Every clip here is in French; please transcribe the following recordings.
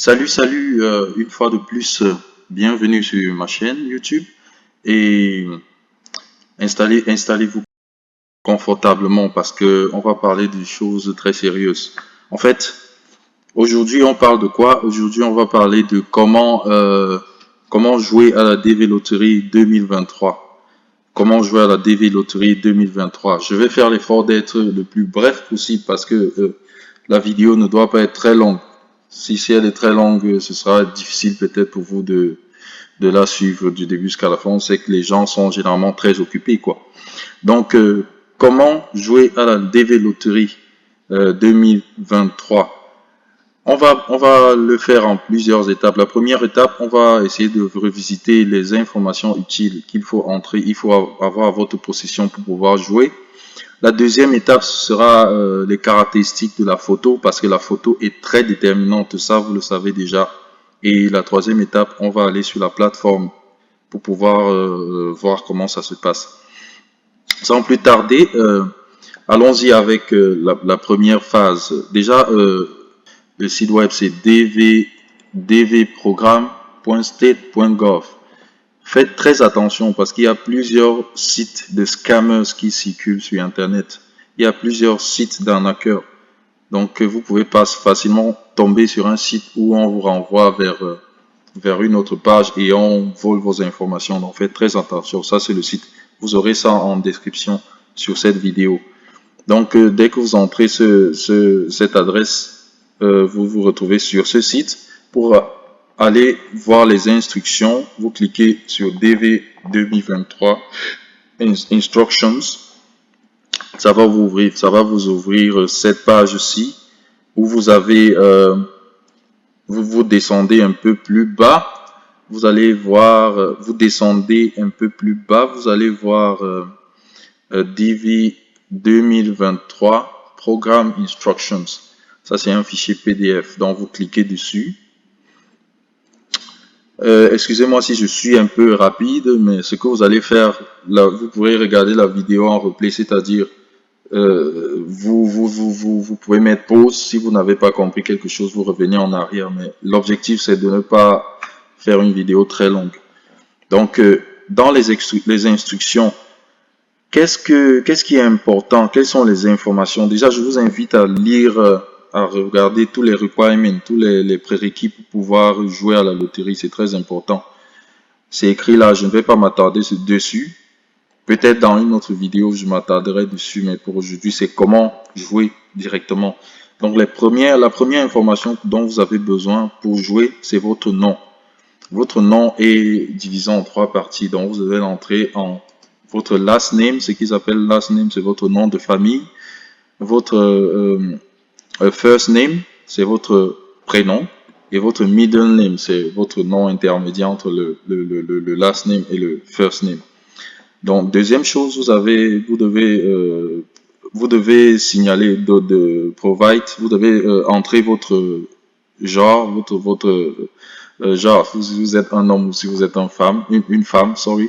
Salut, une fois de plus, bienvenue sur ma chaîne YouTube et installez-vous confortablement parce que on va parler de choses très sérieuses. En fait, aujourd'hui on parle de quoi? Aujourd'hui on va parler de comment jouer à la DV Loterie 2023. Comment jouer à la DV Loterie 2023. Je vais faire l'effort d'être le plus bref possible parce que la vidéo ne doit pas être très longue. Si elle est très longue, ce sera difficile peut-être pour vous de la suivre du début jusqu'à la fin. On sait que les gens sont généralement très occupés, quoi. Donc, comment jouer à la DV Loterie 2023? On va le faire en plusieurs étapes. La première étape, on va essayer de revisiter les informations utiles qu'il faut entrer, il faut avoir à votre possession pour pouvoir jouer. La deuxième étape sera les caractéristiques de la photo parce que la photo est très déterminante, ça vous le savez déjà. Et la troisième étape, on va aller sur la plateforme pour pouvoir voir comment ça se passe. Sans plus tarder, allons-y avec la première phase. Déjà, le site web c'est dvprogramme.state.gov. Faites très attention parce qu'il y a plusieurs sites de scammers qui circulent sur Internet. Il y a plusieurs sites d'arnaqueurs. Donc, vous pouvez pas facilement tomber sur un site où on vous renvoie vers une autre page et on vole vos informations. Donc, faites très attention. Ça, c'est le site. Vous aurez ça en description sur cette vidéo. Donc, dès que vous entrez cette adresse, vous vous retrouvez sur ce site. Pour aller voir les instructions, vous cliquez sur DV 2023 Instructions. Ça va vous ouvrir cette page-ci où vous avez, vous descendez un peu plus bas. Vous allez voir, vous descendez un peu plus bas, vous allez voir DV 2023 Programme Instructions. Ça, c'est un fichier PDF. Donc, vous cliquez dessus. Excusez-moi si je suis un peu rapide, mais ce que vous allez faire, là, vous pourrez regarder la vidéo en replay, c'est-à-dire vous pouvez mettre pause si vous n'avez pas compris quelque chose, vous revenez en arrière, mais l'objectif c'est de ne pas faire une vidéo très longue. Donc, dans les instructions, qu'est-ce qui est important? Quelles sont les informations? Déjà, je vous invite à lire, à regarder tous les requirements, tous les prérequis pour pouvoir jouer à la loterie. C'est très important. C'est écrit là, je ne vais pas m'attarder dessus. Peut-être dans une autre vidéo, je m'attarderai dessus, mais pour aujourd'hui, c'est comment jouer directement. Donc, la première information dont vous avez besoin pour jouer, c'est votre nom. Votre nom est divisé en trois parties. Donc, vous devez l'entrer en votre last name. Ce qu'ils appellent last name, c'est votre nom de famille. Votre first name, c'est votre prénom. Et votre middle name, c'est votre nom intermédiaire entre le last name et le first name. Donc, deuxième chose, vous devez signaler provide, vous devez entrer votre genre, genre, si vous êtes un homme ou si vous êtes une femme, sorry.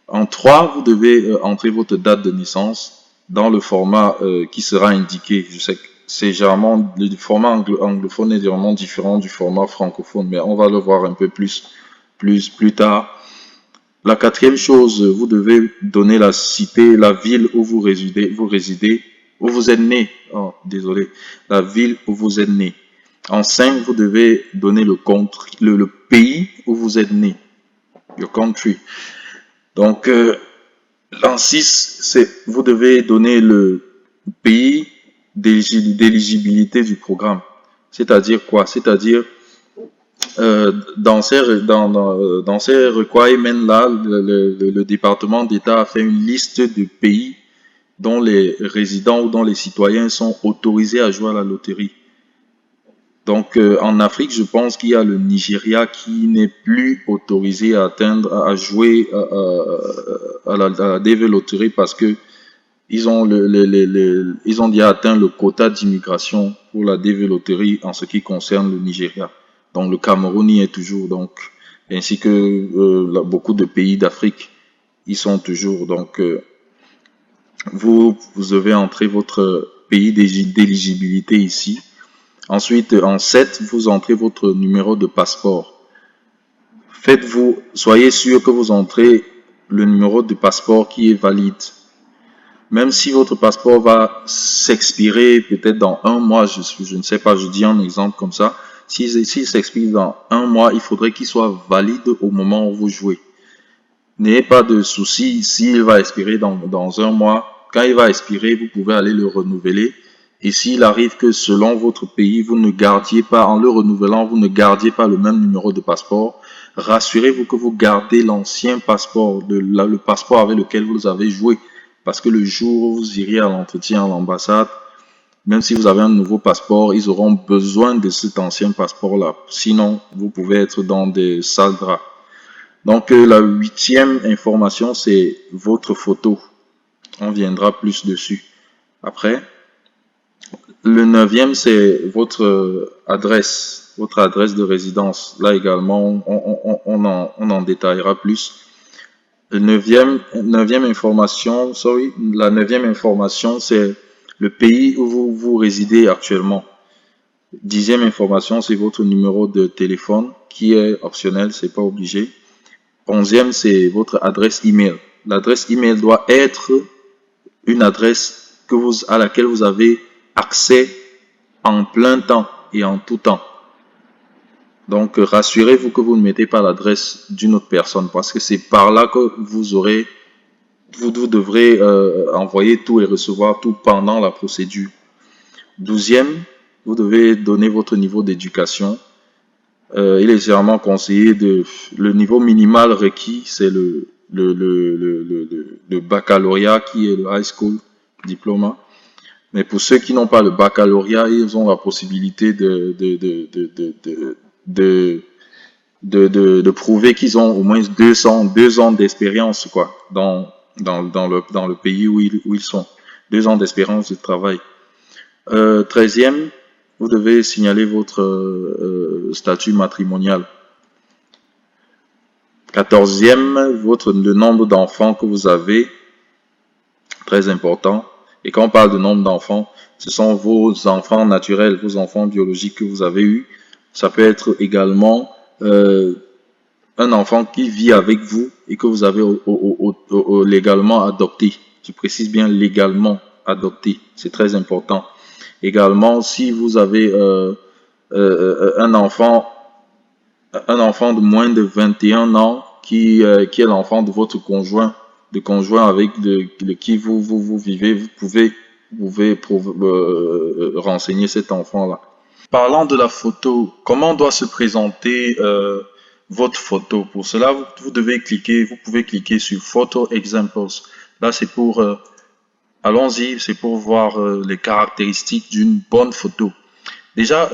En 3, vous devez entrer votre date de naissance dans le format qui sera indiqué. Je sais que c'est généralement, le format anglophone est généralement différent du format francophone, mais on va le voir un peu plus tard. La quatrième chose, vous devez donner la cité, la ville où vous résidez, où vous êtes né. Oh, désolé. La ville où vous êtes né. En 5, vous devez donner le pays où vous êtes né. Your country. Donc, en 6, vous devez donner le pays d'éligibilité du programme. C'est-à-dire quoi? C'est-à-dire, dans ces requirements-là, le département d'État a fait une liste de pays dont les résidents ou dont les citoyens sont autorisés à jouer à la loterie. Donc, en Afrique, je pense qu'il y a le Nigeria qui n'est plus autorisé à jouer à la DV Loterie parce que ils ont déjà atteint le quota d'immigration pour la DV Loterie en ce qui concerne le Nigeria. Donc, le Cameroun y est toujours, donc, ainsi que beaucoup de pays d'Afrique, ils sont toujours. Donc, vous devez entrer votre pays d'éligibilité ici. Ensuite, en 7, vous entrez votre numéro de passeport. Soyez sûr que vous entrez le numéro de passeport qui est valide. Même si votre passeport va s'expirer peut-être dans un mois, je ne sais pas, je dis un exemple comme ça. S'il s'expire dans un mois, il faudrait qu'il soit valide au moment où vous jouez. N'ayez pas de soucis s'il va expirer dans un mois. Quand il va expirer, vous pouvez aller le renouveler. Et s'il arrive que selon votre pays, vous ne gardiez pas, en le renouvelant, vous ne gardiez pas le même numéro de passeport, rassurez-vous que vous gardez l'ancien passeport, le passeport avec lequel vous avez joué. Parce que le jour où vous irez à l'entretien à l'ambassade, même si vous avez un nouveau passeport, ils auront besoin de cet ancien passeport-là. Sinon, vous pouvez être dans des sales draps. Donc, la 8e information, c'est votre photo. On viendra plus dessus après. Le 9e, c'est votre adresse de résidence. Là également, on en détaillera plus. La 9e information, c'est le pays où vous résidez actuellement. 10e information, c'est votre numéro de téléphone qui est optionnel, c'est pas obligé. 11e, c'est votre adresse email. L'adresse email doit être une adresse à laquelle vous avez accès en plein temps et en tout temps. Donc, rassurez-vous que vous ne mettez pas l'adresse d'une autre personne parce que c'est par là que vous devrez envoyer tout et recevoir tout pendant la procédure. 12e, vous devez donner votre niveau d'éducation. Il est généralement conseillé le niveau minimal requis, c'est le baccalauréat qui est le high school diplôme. Mais pour ceux qui n'ont pas le baccalauréat, ils ont la possibilité de prouver qu'ils ont au moins 2 ans d'expérience quoi, dans le pays où ils sont. 2 ans d'expérience de travail. 13e, vous devez signaler votre statut matrimonial. 14e, le nombre d'enfants que vous avez, très important. Et quand on parle de nombre d'enfants, ce sont vos enfants naturels, vos enfants biologiques que vous avez eus. Ça peut être également un enfant qui vit avec vous et que vous avez légalement adopté. Je précise bien légalement adopté, c'est très important. Également, si vous avez un enfant de moins de 21 ans qui est l'enfant de votre conjoint, avec qui vous vivez, vous pouvez renseigner cet enfant-là. Parlant de la photo, comment doit se présenter votre photo? Pour cela, vous pouvez cliquer sur Photo Examples. Là, c'est pour, allons-y, c'est pour voir les caractéristiques d'une bonne photo. Déjà,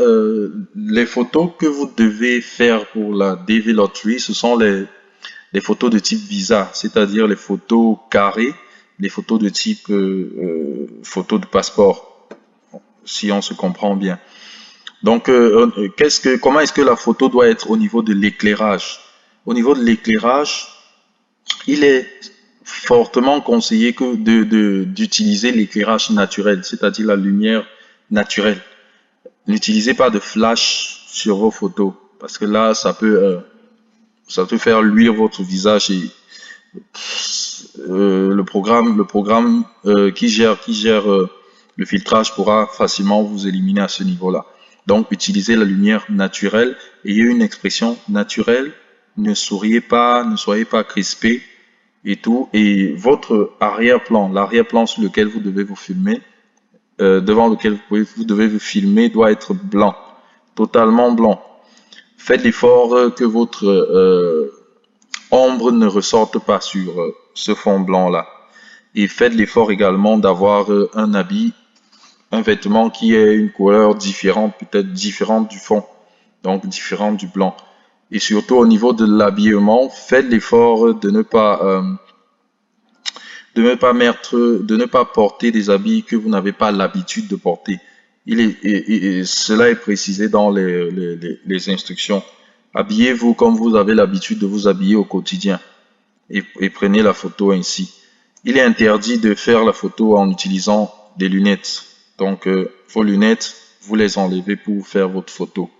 les photos que vous devez faire pour la DV Lottery, ce sont les photos de type visa, c'est-à-dire les photos carrées, les photos de type photo de passeport, si on se comprend bien. Donc, comment est-ce que la photo doit être au niveau de l'éclairage? Au niveau de l'éclairage, il est fortement conseillé d'utiliser l'éclairage naturel, c'est-à-dire la lumière naturelle. N'utilisez pas de flash sur vos photos parce que là, ça peut faire luire votre visage et le programme qui gère le filtrage pourra facilement vous éliminer à ce niveau-là. Donc, utilisez la lumière naturelle, ayez une expression naturelle, ne souriez pas, ne soyez pas crispé et tout. Et votre arrière-plan, l'arrière-plan sur lequel vous devez vous filmer, devant lequel vous devez vous filmer, doit être blanc, totalement blanc. Faites l'effort que votre ombre ne ressorte pas sur ce fond blanc là. Et faites l'effort également d'avoir un vêtement qui ait une couleur différente, peut-être différente du fond, donc différente du blanc. Et surtout au niveau de l'habillement, faites l'effort de ne pas porter des habits que vous n'avez pas l'habitude de porter. Cela est précisé dans les instructions. Habillez-vous comme vous avez l'habitude de vous habiller au quotidien et prenez la photo ainsi. Il est interdit de faire la photo en utilisant des lunettes. Donc, vos lunettes vous les enlevez pour faire votre photo.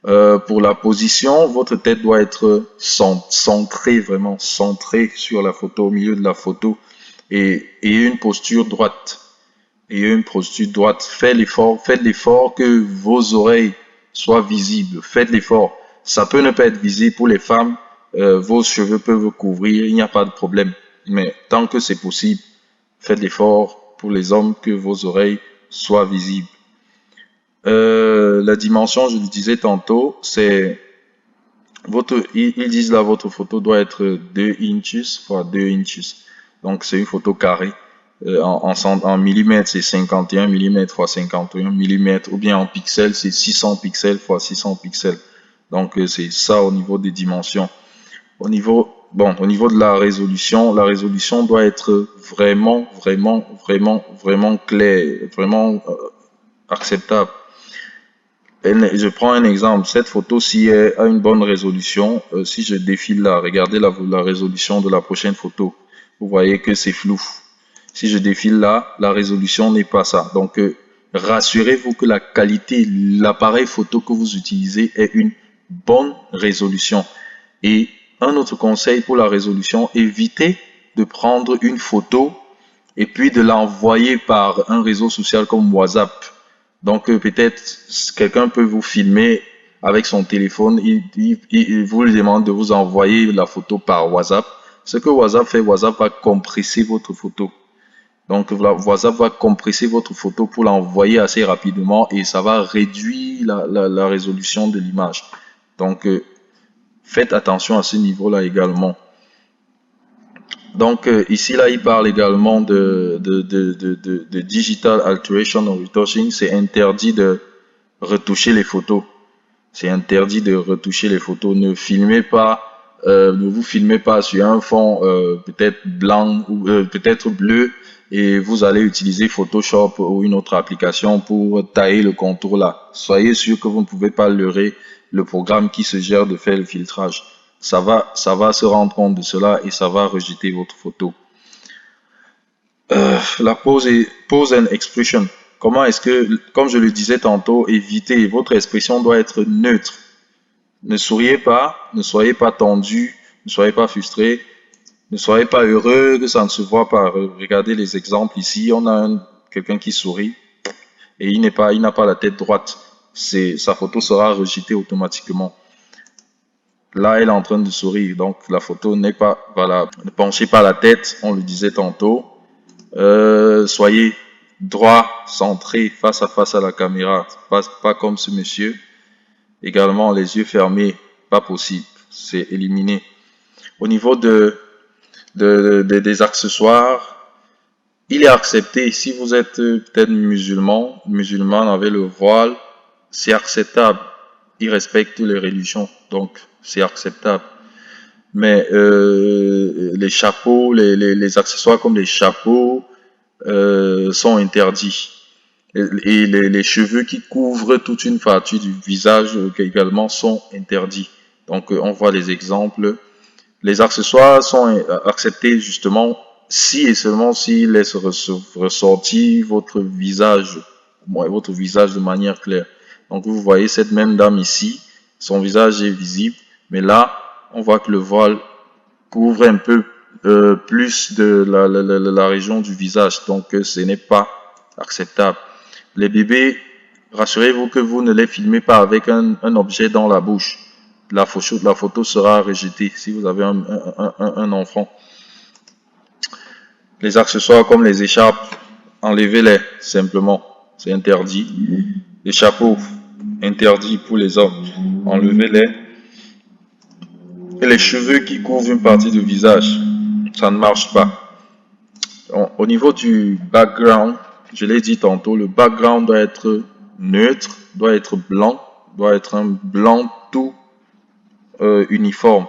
Pour la position, votre tête doit être centrée, vraiment centrée sur la photo, au milieu de la photo, et une posture droite. Et une posture droite. Faites l'effort que vos oreilles soient visibles. Faites l'effort. Ça peut ne pas être visible pour les femmes. Vos cheveux peuvent couvrir, il n'y a pas de problème. Mais tant que c'est possible, faites l'effort pour les hommes que vos oreilles soient visibles. La dimension, je le disais tantôt, c'est ils disent là, votre photo doit être 2 inches fois 2 inches. Donc, c'est une photo carrée. En millimètres, c'est 51 mm fois 51 mm, ou bien en pixels, c'est 600 pixels fois 600 pixels. Donc, c'est ça au niveau des dimensions. Au niveau de la résolution doit être vraiment claire, vraiment acceptable. Je prends un exemple. Cette photo, si elle a une bonne résolution, si je défile là, regardez la résolution de la prochaine photo. Vous voyez que c'est flou. Si je défile là, la résolution n'est pas ça. Donc, rassurez-vous que la qualité, l'appareil photo que vous utilisez est une bonne résolution. Et un autre conseil pour la résolution, évitez de prendre une photo et puis de l'envoyer par un réseau social comme WhatsApp. Donc, peut-être quelqu'un peut vous filmer avec son téléphone, il vous lui demande de vous envoyer la photo par WhatsApp. Ce que WhatsApp fait, WhatsApp va compresser votre photo. Donc, WhatsApp va compresser votre photo pour l'envoyer assez rapidement et ça va réduire la résolution de l'image. Donc, faites attention à ce niveau-là également. Donc, ici, là, il parle également de digital alteration or retouching. C'est interdit de retoucher les photos. C'est interdit de retoucher les photos. Ne vous filmez pas sur un fond peut-être blanc ou peut-être bleu et vous allez utiliser Photoshop ou une autre application pour tailler le contour là. Soyez sûr que vous ne pouvez pas leurrer le programme qui se gère de faire le filtrage. Ça va se rendre compte de cela et ça va rejeter votre photo. La pose and expression. Comment est-ce que, comme je le disais tantôt, évitez, votre expression doit être neutre. Ne souriez pas, ne soyez pas tendu, ne soyez pas frustré, ne soyez pas heureux que ça ne se voit pas. Regardez les exemples ici, on a quelqu'un qui sourit et il n'a pas la tête droite. Sa photo sera rejetée automatiquement. Là, elle est en train de sourire, donc la photo n'est pas valable. Ne penchez pas la tête, on le disait tantôt. Soyez droit, centré, face à la caméra, pas comme ce monsieur. Également, les yeux fermés, pas possible, c'est éliminé. Au niveau des accessoires, il est accepté, si vous êtes peut-être musulman avec le voile, c'est acceptable. Il respecte les religions, donc c'est acceptable. Mais les chapeaux, les accessoires comme les chapeaux sont interdits. Et les cheveux qui couvrent toute une partie du visage également sont interdits. Donc on voit les exemples. Les accessoires sont acceptés justement si et seulement s'ils laissent ressortir votre visage de manière claire. Donc vous voyez cette même dame ici, son visage est visible, mais là on voit que le voile couvre un peu plus de la région du visage, donc ce n'est pas acceptable. Les bébés, rassurez-vous que vous ne les filmez pas avec un objet dans la bouche. La photo sera rejetée si vous avez un enfant. Les accessoires comme les écharpes, enlevez-les simplement, c'est interdit. Les chapeaux, interdit pour les hommes, enlevez-les. Et les cheveux qui couvrent une partie du visage, ça ne marche pas. Au niveau du background, je l'ai dit tantôt, le background doit être neutre, doit être blanc, doit être un blanc tout uniforme.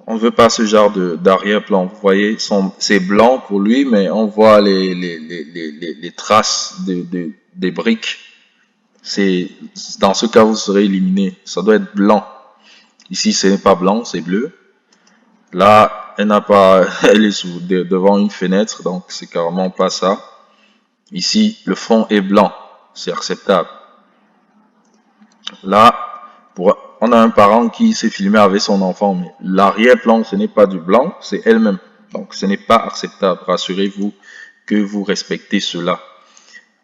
On ne veut pas ce genre d'arrière-plan. Vous voyez, c'est blanc pour lui, mais on voit les traces des briques. Dans ce cas, vous serez éliminé. Ça doit être blanc. Ici, ce n'est pas blanc, c'est bleu. Là, elle est devant une fenêtre, donc c'est carrément pas ça. Ici, le fond est blanc, c'est acceptable. Là, on a un parent qui s'est filmé avec son enfant, mais l'arrière-plan, ce n'est pas du blanc, c'est elle-même. Donc, ce n'est pas acceptable. Rassurez-vous que vous respectez cela.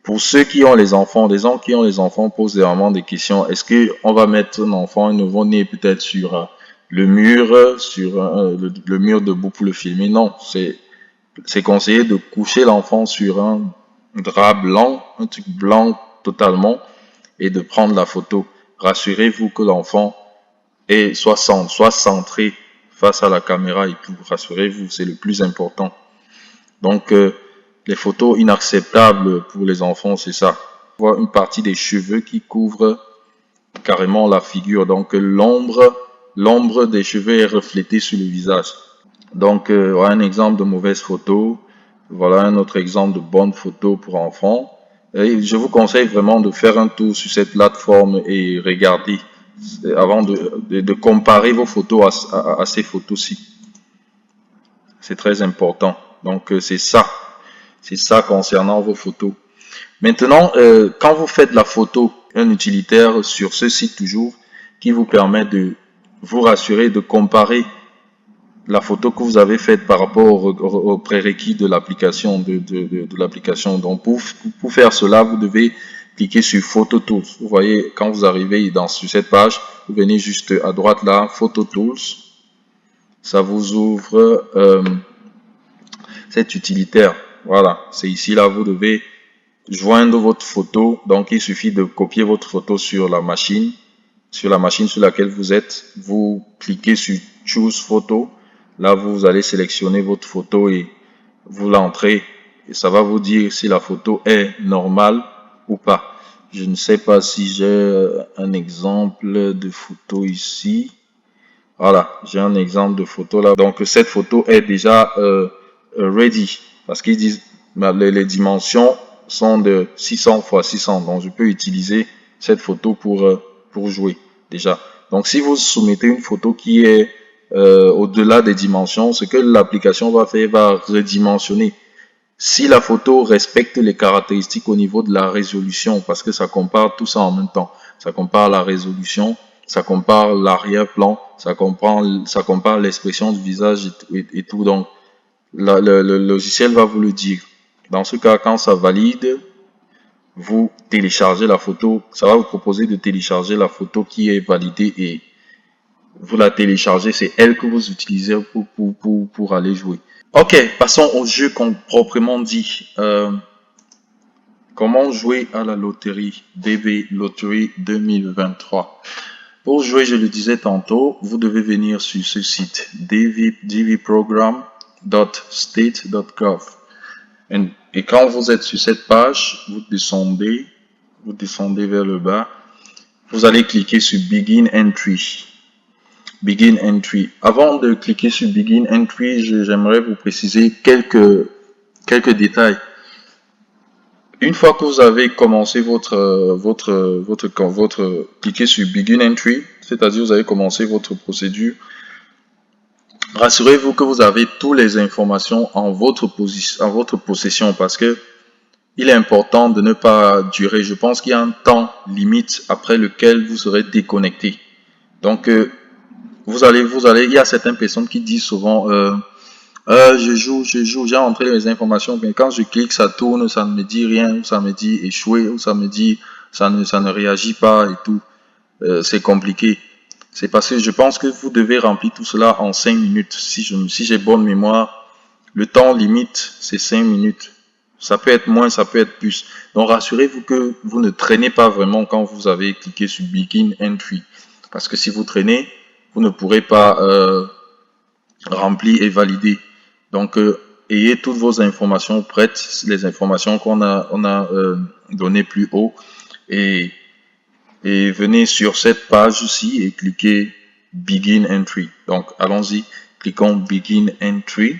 Pour ceux qui ont les enfants, des gens qui ont les enfants posent vraiment des questions. Est-ce qu'on va mettre un enfant, un nouveau-né peut-être sur le mur, sur le mur debout pour le filmer? Non, c'est conseillé de coucher l'enfant sur un drap blanc, un truc blanc totalement, et de prendre la photo. Rassurez-vous que l'enfant soit centré face à la caméra et tout. Rassurez-vous, c'est le plus important. Donc, les photos inacceptables pour les enfants, c'est ça. On voit une partie des cheveux qui couvre carrément la figure. Donc, l'ombre des cheveux est reflétée sur le visage. Donc, voilà un exemple de mauvaise photo. Voilà un autre exemple de bonne photo pour enfants. Et je vous conseille vraiment de faire un tour sur cette plateforme et regarder avant de comparer vos photos à ces photos-ci. C'est très important. Donc, c'est ça concernant vos photos. Maintenant, quand vous faites la photo, un utilitaire sur ce site toujours qui vous permet de vous rassurer, de comparer la photo que vous avez faite par rapport aux prérequis de l'application. De l'application. Donc, pour faire cela, vous devez cliquer sur Photo Tools. Vous voyez, quand vous arrivez sur cette page, vous venez juste à droite là, Photo Tools. Ça vous ouvre cet utilitaire. Voilà, c'est ici là, vous devez joindre votre photo. Donc, il suffit de copier votre photo sur la machine sur laquelle vous êtes. Vous cliquez sur Choose Photo. Là, vous allez sélectionner votre photo et vous l'entrez. Et ça va vous dire si la photo est normale ou pas. Je ne sais pas si j'ai un exemple de photo ici. Voilà, j'ai un exemple de photo là. Donc, cette photo est déjà ready. Parce qu'ils disent les dimensions sont de 600 x 600. Donc, je peux utiliser cette photo pour jouer déjà. Donc, si vous soumettez une photo qui est au-delà des dimensions, ce que l'application va faire, va redimensionner. Si la photo respecte les caractéristiques au niveau de la résolution, parce que ça compare tout ça en même temps. Ça compare la résolution, ça compare l'arrière-plan, ça compare l'expression du visage et tout. Donc, le logiciel va vous le dire. Dans ce cas, quand ça valide, vous téléchargez la photo. Ça va vous proposer de télécharger la photo qui est validée et vous la téléchargez. C'est elle que vous utilisez pour aller jouer. Ok, passons au jeu proprement dit. Comment jouer à la loterie DV Lottery 2023? Pour jouer, je le disais tantôt, vous devez venir sur ce site dvprogram.state.gov. Et quand vous êtes sur cette page, vous descendez vers le bas, vous allez cliquer sur Begin Entry. Begin Entry. Avant de cliquer sur Begin Entry, j'aimerais vous préciser quelques détails. Une fois que vous avez commencé cliquez sur Begin Entry, c'est-à-dire vous avez commencé votre procédure, rassurez-vous que vous avez toutes les informations en votre possession parce que il est important de ne pas durer. Je pense qu'il y a un temps limite après lequel vous serez déconnecté. Donc, il y a certaines personnes qui disent souvent, je joue, j'ai entré les informations, mais quand je clique, ça tourne, ça ne me dit rien, ou ça me dit échouer, ou ça me dit ça ne réagit pas et tout. C'est compliqué. C'est parce que je pense que vous devez remplir tout cela en 5 minutes. Si j'ai bonne mémoire, le temps limite, c'est 5 minutes. Ça peut être moins, ça peut être plus. Donc rassurez-vous que vous ne traînez pas vraiment quand vous avez cliqué sur Begin Entry. Parce que si vous traînez, vous ne pourrez pas remplir et valider. Donc, ayez toutes vos informations prêtes, les informations qu'on a données plus haut, et venez sur cette page-ci et cliquez Begin Entry. Donc, allons-y, cliquons Begin Entry.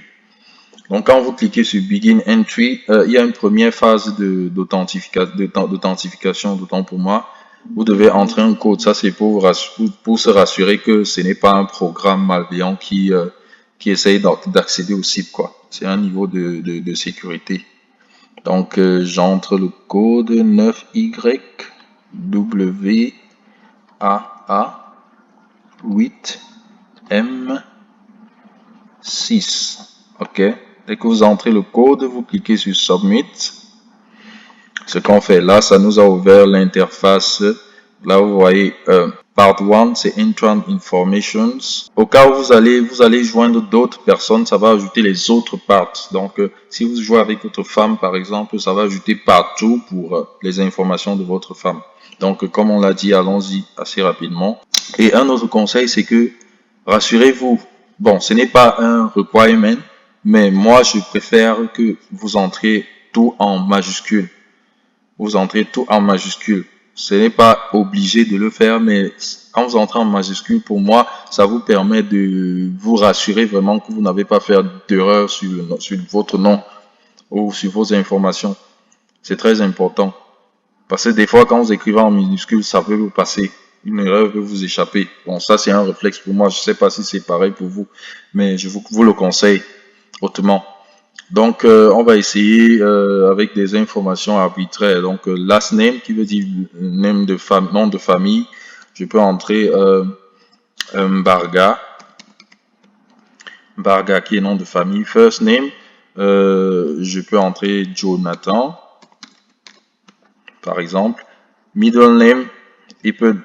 Donc, quand vous cliquez sur Begin Entry, il y a une première phase d'authentification, d'autant pour moi. Vous devez entrer un code. Ça, c'est pour se rassurer que ce n'est pas un programme malveillant qui essaye d'accéder au site, quoi. C'est un niveau de sécurité. Donc, j'entre le code 9YWAA8M6. OK. Dès que vous entrez le code, vous cliquez sur Submit. Ce qu'on fait là, ça nous a ouvert l'interface. Là, vous voyez, Part 1, c'est Entrant Informations. Au cas où vous allez joindre d'autres personnes, ça va ajouter les autres parts. Donc, si vous jouez avec votre femme, par exemple, ça va ajouter partout pour les informations de votre femme. Donc, comme on l'a dit, allons-y assez rapidement. Et un autre conseil, c'est que rassurez-vous. Bon, ce n'est pas un requirement, mais moi, je préfère que vous entriez tout en majuscule. Vous entrez tout en majuscule. Ce n'est pas obligé de le faire, mais quand vous entrez en majuscule, pour moi, ça vous permet de vous rassurer vraiment que vous n'avez pas fait d'erreur sur votre nom ou sur vos informations. C'est très important. Parce que des fois, quand vous écrivez en minuscule, ça peut vous passer. Une erreur peut vous échapper. Bon, ça, c'est un réflexe pour moi. Je ne sais pas si c'est pareil pour vous, mais je vous le conseille hautement. Donc, on va essayer avec des informations arbitraires. Donc, last name qui veut dire nom de famille. Je peux entrer Mbarga. Mbarga qui est nom de famille. First name, je peux entrer Jonathan, par exemple. Middle name,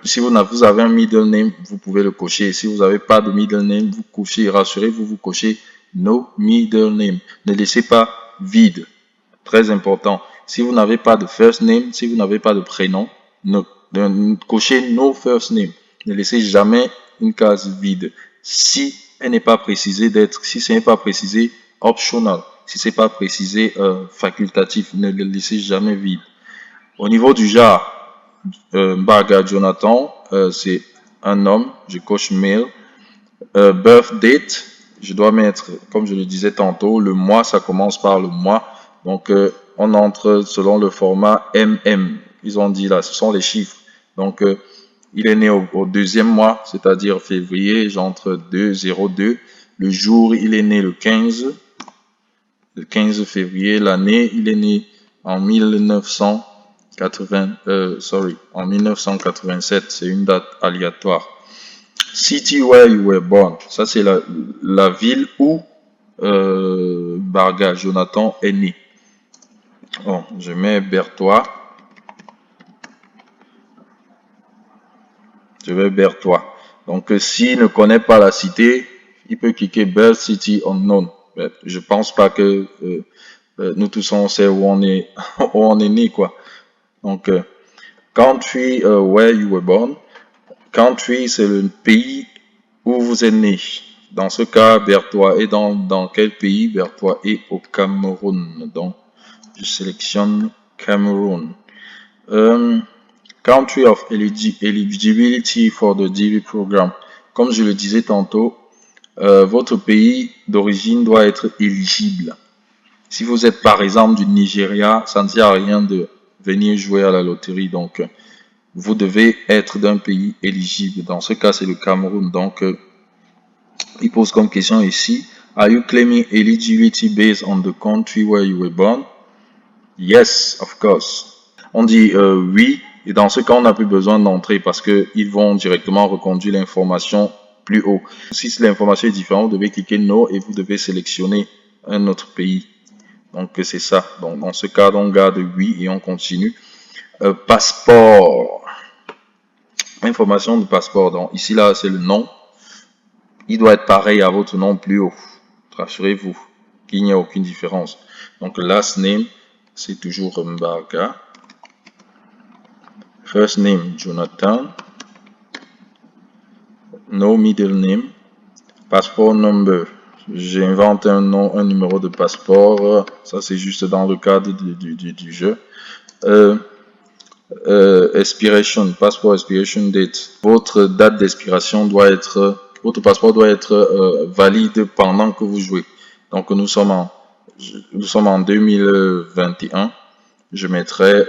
si vous avez un middle name, vous pouvez le cocher. Si vous n'avez pas de middle name, vous cochez, rassurez-vous, vous cochez no middle name. Ne laissez pas vide. Très important. Si vous n'avez pas de first name, si vous n'avez pas de prénom, cochez no first name. Ne laissez jamais une case vide. Si elle n'est pas précisée si ce n'est pas précisé optional, si c'est pas précisé facultatif, ne le laissez jamais vide. Au niveau du genre, Mbarga Jonathan, c'est un homme, je coche male. Birth date, je dois mettre, comme je le disais tantôt, le mois, ça commence par le mois. Donc, on entre selon le format MM. Ils ont dit là, ce sont les chiffres. Donc, il est né au deuxième mois, c'est-à-dire février, j'entre 2-0-2. Le jour, il est né le 15 février. L'année, il est né en 1987. C'est une date aléatoire. City where you were born. Ça, c'est la ville où Mbarga Jonathan est né. Bon, je mets Berthois. Je vais Berthois. Donc, s'il ne connaît pas la cité, il peut cliquer Birth City Unknown. Je pense pas que nous tous on sait où on est, où on est né, quoi. Donc, country where you were born. Country, c'est le pays où vous êtes né. Dans ce cas, Berthois est dans quel pays? Berthois est au Cameroun. Donc, je sélectionne Cameroun. Country of eligibility for the DV program. Comme je le disais tantôt, votre pays d'origine doit être éligible. Si vous êtes par exemple du Nigeria, ça ne sert à rien de venir jouer à la loterie. Donc, vous devez être d'un pays éligible. Dans ce cas, c'est le Cameroun. Donc, il pose comme question ici, are you claiming eligibility based on the country where you were born? Yes, of course. On dit oui, et dans ce cas, on n'a plus besoin d'entrer parce qu'ils vont directement reconduire l'information plus haut. Si l'information est différente, vous devez cliquer no et vous devez sélectionner un autre pays. Donc, c'est ça. Donc, dans ce cas, on garde oui et on continue. Passeport. Information de passeport. Donc, ici, là, c'est le nom. Il doit être pareil à votre nom plus haut. Rassurez-vous qu'il n'y a aucune différence. Donc, last name, c'est toujours Mbarga. First name, Jonathan. No middle name. Passport number. J'invente un nom, un numéro de passeport. Ça, c'est juste dans le cadre du jeu. Expiration, passport expiration date. Votre date d'expiration doit être, votre passeport doit être valide pendant que vous jouez. Donc nous sommes en 2021. Je mettrai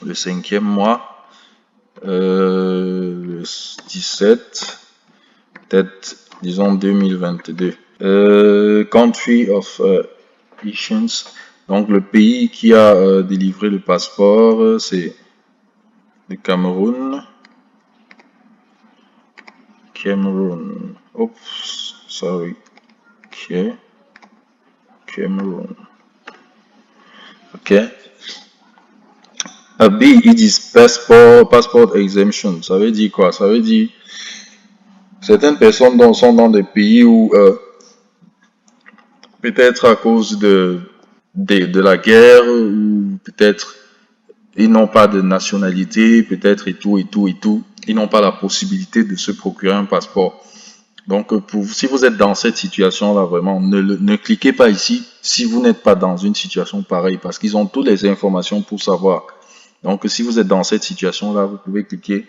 le 5e mois, le 17, peut-être disons 2022. Country of issuance. Donc le pays qui a délivré le passeport, c'est le Cameroun. Cameroun. Oops, sorry. Okay. Cameroun. Ok. A B, it is passport exemption. Ça veut dire quoi? Ça veut dire certaines personnes sont dans des pays où peut-être à cause de la guerre ou peut-être ils n'ont pas de nationalité, peut-être et tout. Ils n'ont pas la possibilité de se procurer un passeport. Donc, si vous êtes dans cette situation-là, vraiment, ne cliquez pas ici si vous n'êtes pas dans une situation pareille, parce qu'ils ont toutes les informations pour savoir. Donc, si vous êtes dans cette situation-là, vous pouvez cliquer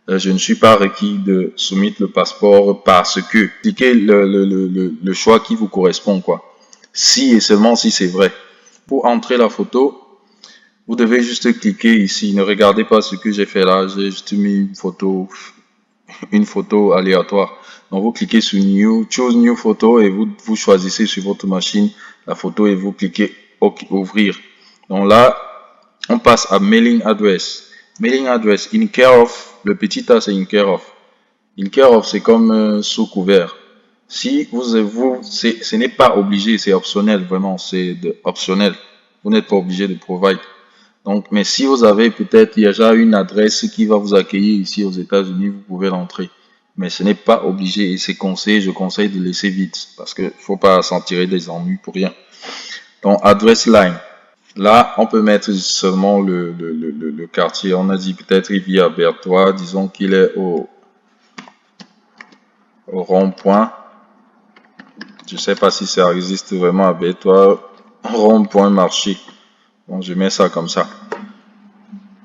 je ne suis pas requis de soumettre le passeport parce que. Cliquez le choix qui vous correspond, quoi. Si et seulement si c'est vrai. Pour entrer la photo, vous devez juste cliquer ici. Ne regardez pas ce que j'ai fait là. J'ai juste mis une photo aléatoire. Donc vous cliquez sur New, Choose New Photo et vous choisissez sur votre machine la photo et vous cliquez OK, Ouvrir. Donc là, on passe à Mailing Address. Mailing Address, in care of, le petit A c'est in care of. In care of c'est comme sous couvert. Si ce n'est pas obligé, c'est optionnel, vraiment, c'est optionnel. Vous n'êtes pas obligé de provide. Donc, mais si vous avez peut-être déjà une adresse qui va vous accueillir ici aux États-Unis, vous pouvez l'entrer. Mais ce n'est pas obligé et c'est conseillé, je conseille de laisser vide parce que faut pas s'en tirer des ennuis pour rien. Donc, address line. Là, on peut mettre seulement le quartier. On a dit peut-être Rivière-Berthois. Disons qu'il est au rond-point. Je ne sais pas si ça existe vraiment à Berthois. Rond-point marché. Bon, je mets ça comme ça.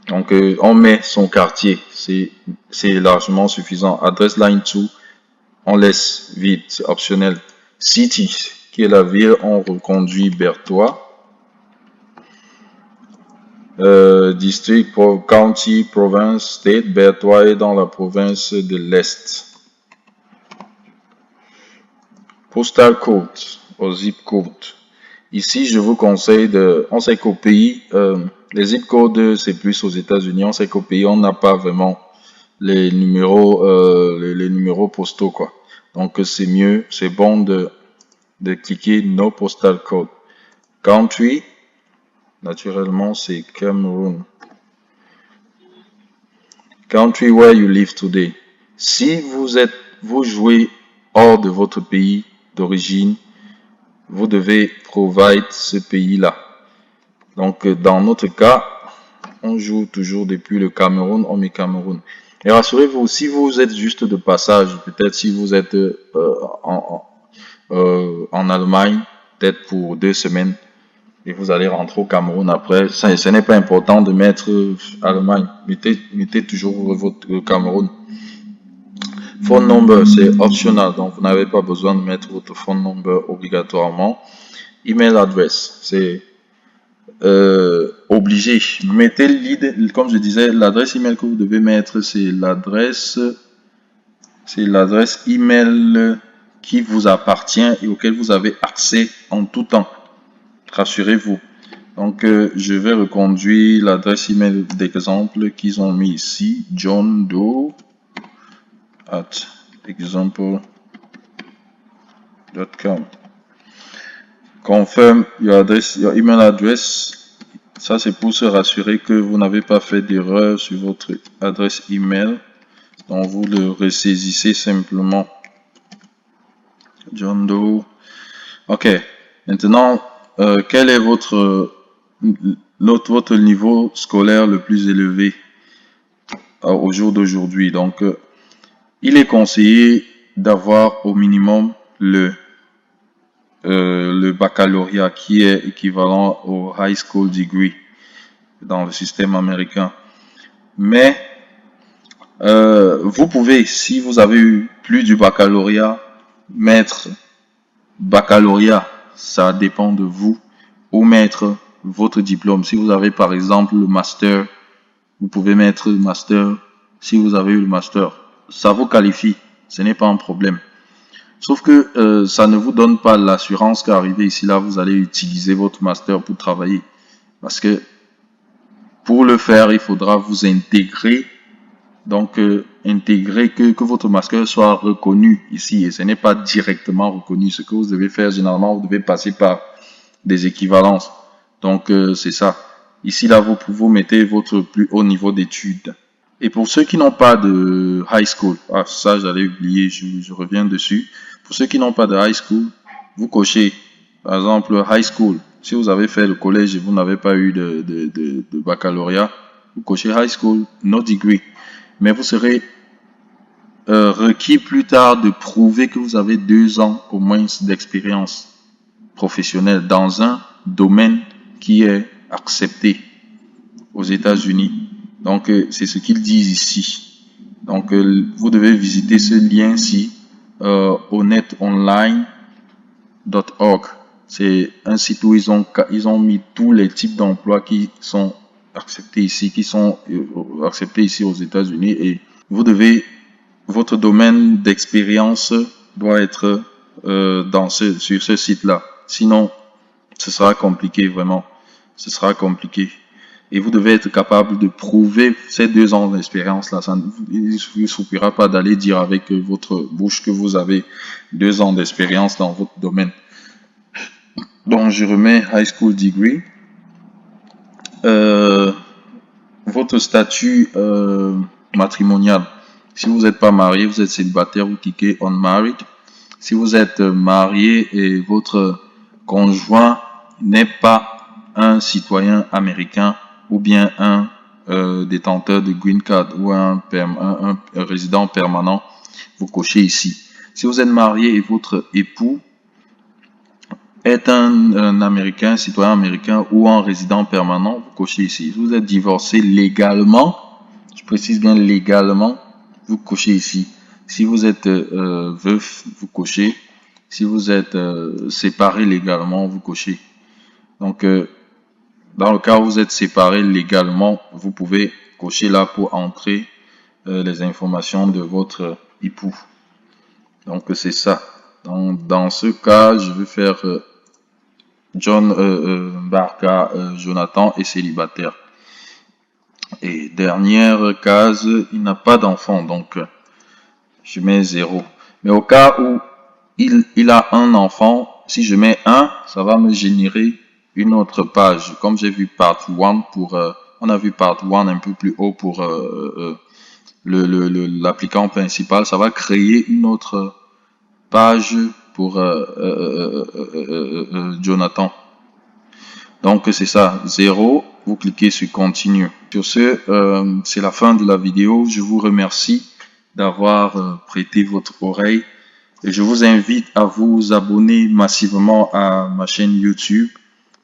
Donc, on met son quartier. C'est largement suffisant. Adresse line 2. On laisse vide. C'est optionnel. City, qui est la ville, on reconduit Berthois. District, county, province, state, Berthois est dans la province de l'Est. Postal code, au zip code. Ici, je vous conseille on sait qu'au pays, les zip codes, c'est plus aux États-Unis. On sait qu'au pays, on n'a pas vraiment les numéros, les numéros postaux, quoi. Donc, c'est mieux, c'est bon de cliquer No Postal Code. Country, naturellement, c'est Cameroun. Country where you live today. Si vous jouez hors de votre pays d'origine, vous devez provide ce pays-là. Donc, dans notre cas, on joue toujours depuis le Cameroun, on met Cameroun. Et rassurez-vous, si vous êtes juste de passage, peut-être si vous êtes en Allemagne, peut-être pour 2 semaines, et vous allez rentrer au Cameroun après, ce n'est pas important de mettre Allemagne, mettez toujours votre Cameroun. Phone number, c'est optional, donc vous n'avez pas besoin de mettre votre phone number obligatoirement. Email address, c'est obligé. Mettez comme je disais, l'adresse email que vous devez mettre, c'est l'adresse email qui vous appartient et auquel vous avez accès en tout temps. Rassurez-vous. Donc, je vais reconduire l'adresse email d'exemple qu'ils ont mis ici, johndoe@example.com. Confirm your email address. Ça, c'est pour se rassurer que vous n'avez pas fait d'erreur sur votre adresse email. Donc, vous le ressaisissez simplement. John Doe. Ok. Maintenant, quel est votre niveau scolaire le plus élevé au jour d'aujourd'hui? Donc, il est conseillé d'avoir au minimum le baccalauréat qui est équivalent au high school degree dans le système américain. Mais vous pouvez, si vous avez eu plus du baccalauréat, mettre baccalauréat, ça dépend de vous, ou mettre votre diplôme. Si vous avez par exemple le master, vous pouvez mettre le master. Si vous avez eu le master, ça vous qualifie, ce n'est pas un problème. Sauf que ça ne vous donne pas l'assurance qu'arrivé ici, là, vous allez utiliser votre master pour travailler. Parce que pour le faire, il faudra vous intégrer. Donc, intégrer que votre master soit reconnu ici. Et ce n'est pas directement reconnu. Ce que vous devez faire, généralement, vous devez passer par des équivalences. Donc, c'est ça. Ici, là, vous mettez votre plus haut niveau d'études. Et pour ceux qui n'ont pas de high school, ah, ça, j'allais oublier, je reviens dessus. Pour ceux qui n'ont pas de high school, vous cochez, par exemple, high school. Si vous avez fait le collège et vous n'avez pas eu de baccalauréat, vous cochez high school, no degree. Mais vous serez requis plus tard de prouver que vous avez 2 ans au moins d'expérience professionnelle dans un domaine qui est accepté aux États-Unis. Donc, c'est ce qu'ils disent ici. Donc, vous devez visiter ce lien-ci, honnetonline.org. C'est un site où ils ont mis tous les types d'emplois qui sont acceptés ici, acceptés ici aux États-Unis. Et vous devez, votre domaine d'expérience doit être sur ce site-là. Sinon, ce sera compliqué, vraiment. Ce sera compliqué. Et vous devez être capable de prouver ces 2 ans d'expérience-là. Il ne vous suffira pas d'aller dire avec votre bouche que vous avez 2 ans d'expérience dans votre domaine. Donc, je remets high school degree. Votre statut matrimonial. Si vous n'êtes pas marié, vous êtes célibataire, vous cliquez on married. Si vous êtes marié et votre conjoint n'est pas un citoyen américain ou bien un détenteur de green card ou un résident permanent, vous cochez ici. Si vous êtes marié et votre époux est un Américain, citoyen américain ou un résident permanent, vous cochez ici. Si vous êtes divorcé légalement, je précise bien légalement, vous cochez ici. Si vous êtes veuf, vous cochez. Si vous êtes séparé légalement, vous cochez. Donc, dans le cas où vous êtes séparé légalement, vous pouvez cocher là pour entrer les informations de votre époux. Donc, c'est ça. Dans ce cas, je vais faire John Barca, Jonathan est célibataire. Et dernière case, il n'a pas d'enfant, donc je mets 0. Mais au cas où il a un enfant, si je mets 1, ça va me générer une autre page. Comme j'ai vu part 1 on a vu part 1 un peu plus haut pour l'applicant principal, ça va créer une autre page pour Jonathan. Donc c'est ça, 0, vous cliquez sur continue. Sur ce, c'est la fin de la vidéo. Je vous remercie d'avoir prêté votre oreille et je vous invite à vous abonner massivement à ma chaîne YouTube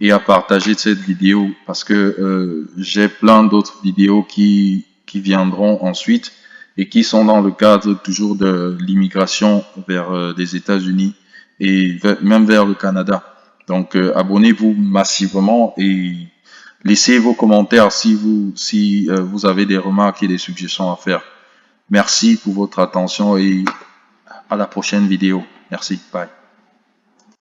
et à partager cette vidéo parce que j'ai plein d'autres vidéos qui viendront ensuite et qui sont dans le cadre toujours de l'immigration vers les États-Unis et même vers le Canada. Donc, abonnez-vous massivement et laissez vos commentaires si vous avez des remarques et des suggestions à faire. Merci pour votre attention et à la prochaine vidéo. Merci. Bye.